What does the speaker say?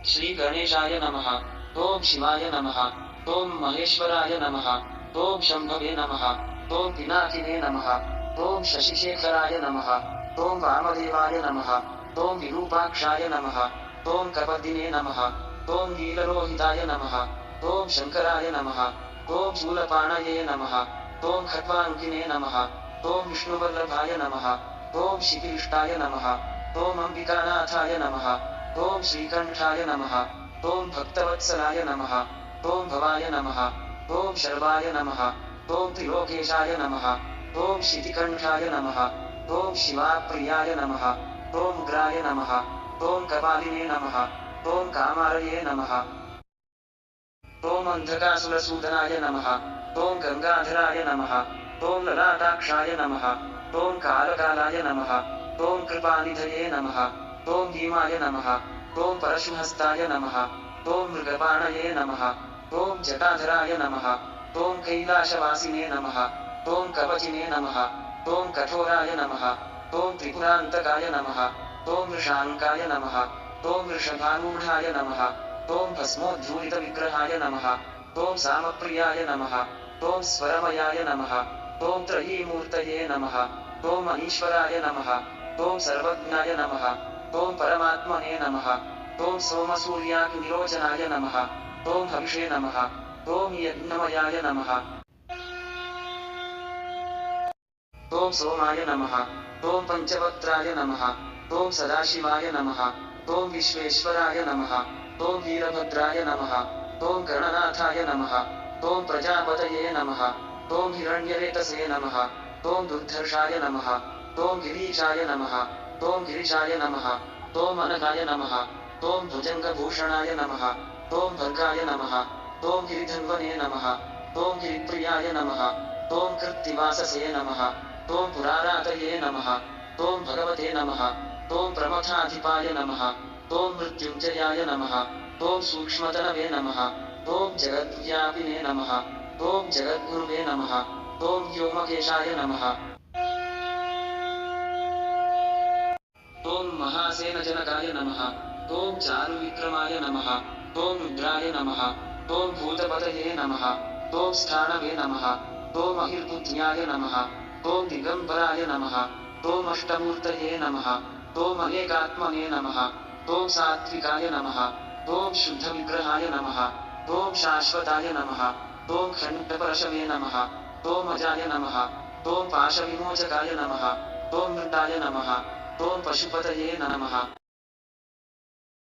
श्री गणेशाय नमः। ओम शिवाय नमः। ओम महेश्वराय नमः। ओम शंभवे नमः। ओम पिनाकिने नमः। ओम शशिशेखराय नमः। ओम वामदेवाय नमः। ओम विरूपाक्षाय नमः। ओम कपर्दिने नमः। ओम नीललोहिताय नमः। ओम शंकराय नमः। ओम शूलपाणये नमः। ओम खट्वाङ्किने नमः। ओम विष्णुवल्लभाय नमः। ओम शिखिरिष्टाय नमः। ओम अंबिकानाथाय नमः। ओम श्रीकंठाय नमः। ओम भक्तवत्सलाय नमः। ओम भवाय नमः। ओम शर्वाय नमः। ओम त्रिलोकेशाय नमः। ओम शितिकंठाय नमः। ओम शिवाप्रियाय नमः। ओम उग्राय नमः। ओम कपालिने नमः। ओम कामारये नमः। ओम अंधकासुरसूदनाय नमः। ओम गंगाधराय नमः। ओम ललाटाक्षाय नमः। ओम कालकालाय नमः। ओम कृपानिधये नमः। ओम भीमाय नमः। ओम परशुहस्ताय नमः। ओम मृगपाणये नमः। ओम जटाधराय नमः। ओम कैलाशवासिने नमः। ओम कवचिने नमः। ओम कठोराय नमः। ओम त्रिपुरान्तकाय नमः। ओम वृषाङ्काय नमः। ओम वृषभारूढाय नमः। ओम भस्मोद्धूलितविग्रहाय नमः। ओम सामप्रियाय नमः। ओम स्वरमयाय नमः। ओम त्रयीमूर्तये नमः। ओम अनीश्वराय नमः। ओम सर्वज्ञाय नमः। ओम परमात्मने नमः। ओम सोमसूर्याग्निरोचनाय नमः। ओम हविषे नमः। ओम यज्ञमयाय नमः। ओम सोमाय नमः। ओम पंचवक्त्राय नमः। ओम सदाशिवाय नमः। ओम विश्वेश्वराय नमः। ओम वीरभद्राय नमः। ओम गणनाथाय नमः। ओम प्रजापतये नमः। ओम हिरण्यरेतसे नमः। ओम दुर्धर्षाय नमः। ओम गिरीशाय नमः। ओम गिरिशाय नमः। ओम अनघाय नमः। ओम भुजङ्गभूषणाय नमः। ओम भर्गाय नमः। ओम गिरिधन्वने नमः। ओम गिरिप्रियाय नमः। ओम कृत्तिवाससे नमः। ओम पुरारातये नमः। ओम भगवते नमः। ओम प्रमथाधिपाय नमः। ओम मृत्युञ्जयाय नमः। ओम सूक्ष्मतनवे नमः। ओम जगद्व्यापिने नमः। ओम जगद्गुरुवे नमः। ओम व्योमकेशाय नमः। ओम महासेनजनकाय नमः। ओम चारुविक्रमाय नमः। ओम रुद्राय नमः। ओम भूतपतये नमः। ओम स्थाणवे नमः। ओम अहिर्बुद्ध्याय नमः। ओम दिगंबराय नमः। ओम अष्टमूर्तये नमः। ओम अनेकात्मने नमः। ओम सात्विकाय नमः। ओम शुद्धविग्रहाय नमः। ओम शाश्वताय नमः। ओम खण्डपरशवे नमः। ओम अजाय नमः। ओम पाशविमोचकाय नमः। ओम मृताय नमः। ओम पशुपतये नमः।